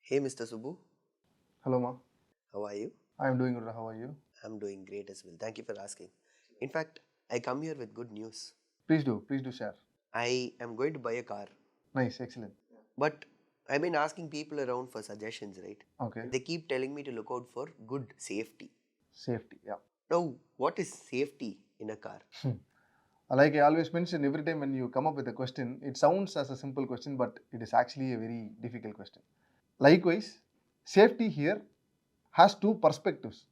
Hey Mr. Subbu, Hello, ma. how are you? I am doing good. How are you? I'm doing great as well. Thank you for asking. In fact, I come here with good news. Please do share. I am going to buy a car, Nice, excellent. but I've been asking people around for suggestions, right? Okay, And they keep telling me to look out for good safety. safety. Yeah. Now, what is safety in a car? Like I always mention, every time when you come up with a question, it sounds as a simple question, but it is actually a very difficult question. Likewise, safety here has two perspectives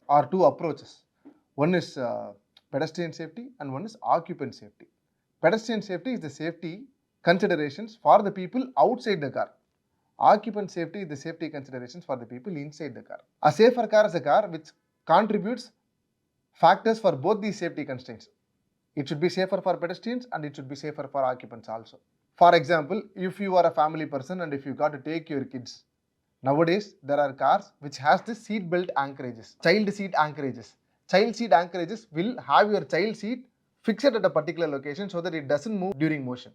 or two approaches. One is pedestrian safety and one is occupant safety. Pedestrian safety is the safety considerations for the people outside the car. Occupant safety is the safety considerations for the people inside the car. A safer car is a car which contributes factors for both these safety constraints. It should be safer for pedestrians and it should be safer for occupants also. For example, if you are a family person and if you got to take your kids, nowadays there are cars which has the seat belt anchorages, child seat anchorages. Child seat anchorages will have your child seat fixed at a particular location so that it doesn't move during motion.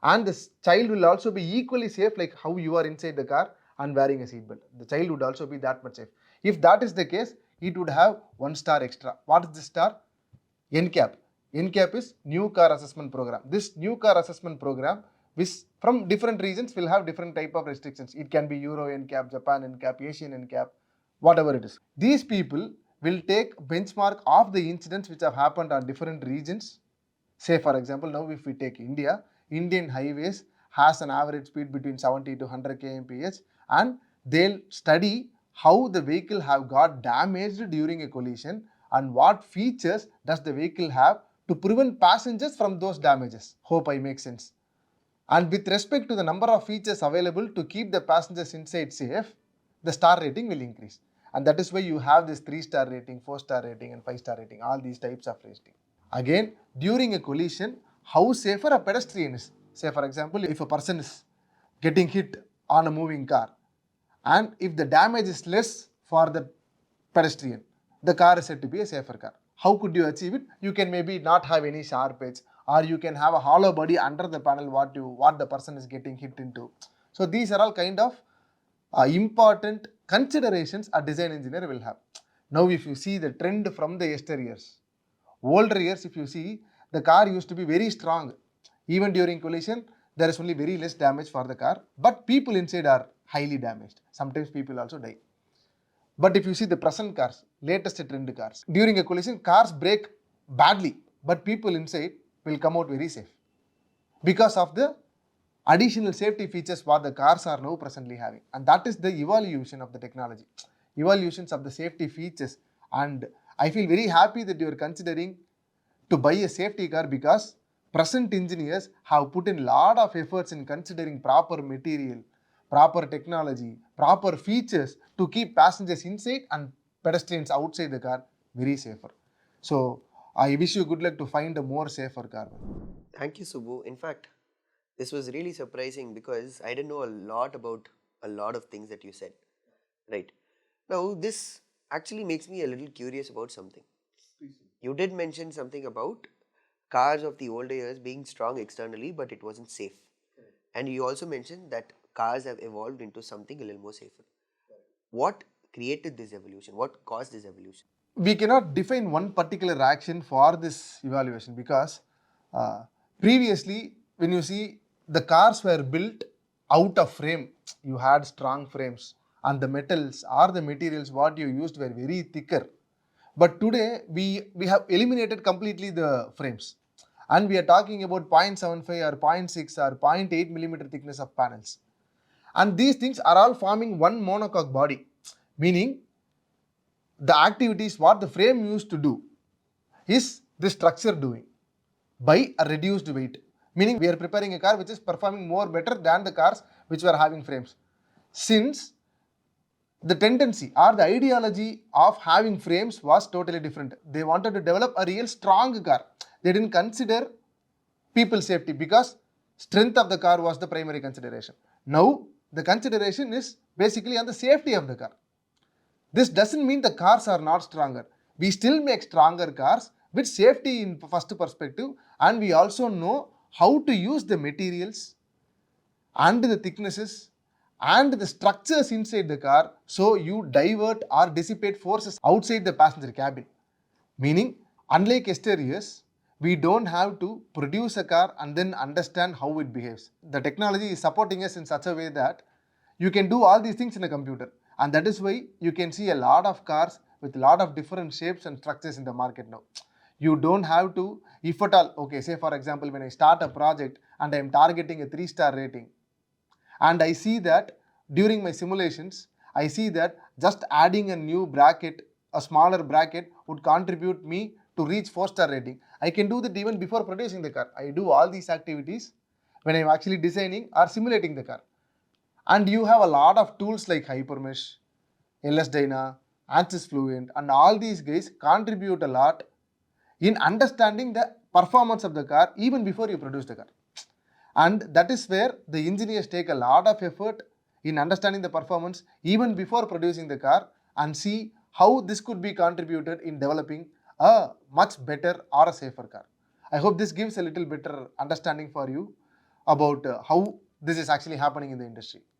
And the child will also be equally safe like how you are inside the car and wearing a seat belt. The child would also be that much safe. If that is the case, it would have 1 star extra. What is the star? NCAP. NCAP is New Car Assessment Program. This New Car Assessment Program, which from different regions will have different type of restrictions. It can be Euro NCAP, Japan NCAP, Asian NCAP, whatever it is. These people will take benchmark of the incidents which have happened on different regions. Say for example, now if we take India, Indian highways has an average speed between 70 to 100 kmph, and they'll study how the vehicle have got damaged during a collision and what features does the vehicle have to prevent passengers from those damages. Hope I make sense. And with respect to the number of features available to keep the passengers inside safe, the star rating will increase. And that is why you have this 3-star rating, 4-star rating and 5-star rating, all these types of rating. Again, during a collision, how safer a pedestrian is. Say for example, if a person is getting hit on a moving car and if the damage is less for the pedestrian, the car is said to be a safer car. How could you achieve it? You can maybe not have any sharp edge, or you can have a hollow body under the panel what the person is getting hit into. So these are all kind of important considerations a design engineer will have. Now if you see the trend from the yesteryears, older years, if you see, the car used to be very strong. Even during collision, there is only very less damage for the car, but people inside are highly damaged. Sometimes people also die. But if you see the present cars, latest trend cars, during a collision, cars break badly, but people inside will come out very safe because of the additional safety features what the cars are now presently having. And that is the evolution of the technology, evolutions of the safety features. And I feel very happy that you are considering to buy a safety car because present engineers have put in a lot of efforts in considering proper material, proper technology, proper features to keep passengers inside and pedestrians outside the car very safer. So I wish you good luck to find a more safer car. Thank you, Subbu. In fact, this was really surprising because I didn't know a lot about a lot of things that you said. Right. Now, this actually makes me a little curious about something. You did mention something about cars of the older years being strong externally, but it wasn't safe. And you also mentioned that cars have evolved into something a little more safer. What created this evolution? What caused this evolution? We cannot define one particular action for this evaluation because uh, previously when you see the cars were built out of frame, you had strong frames and the metals or the materials what you used were very thicker. But today we have eliminated completely the frames and we are talking about 0.75 or zero point 0.6 or 0.8 millimeter thickness of panels. And these things are all forming one monocoque body, meaning the activities what the frame used to do is the structure doing by a reduced weight, meaning we are preparing a car which is performing more better than the cars which were having frames. Since the tendency or the ideology of having frames was totally different, they wanted to develop a real strong car. They didn't consider people safety because strength of the car was the primary consideration. Now the consideration is basically on the safety of the car. This doesn't mean the cars are not stronger. We still make stronger cars with safety in first perspective, and we also know how to use the materials and the thicknesses and the structures inside the car, so you divert or dissipate forces outside the passenger cabin. Meaning, unlike yesteryears, we don't have to produce a car and then understand how it behaves. The technology is supporting us in such a way that you can do all these things in a computer, and that is why you can see a lot of cars with a lot of different shapes and structures in the market now. You don't have to, if at all, okay, say for example, when I start a project and I am targeting a 3-star rating, and I see that during my simulations, I see that just adding a new bracket, a smaller bracket, would contribute me to reach 4-star rating. I can do that even before producing the car. I do all these activities when I'm actually designing or simulating the car. And you have a lot of tools like Hypermesh, LSDyna, ANSYS Fluent, and all these guys contribute a lot in understanding the performance of the car even before you produce the car. And that is where the engineers take a lot of effort in understanding the performance even before producing the car and see how this could be contributed in developing a much better or a safer car. I hope this gives a little better understanding for you about how this is actually happening in the industry.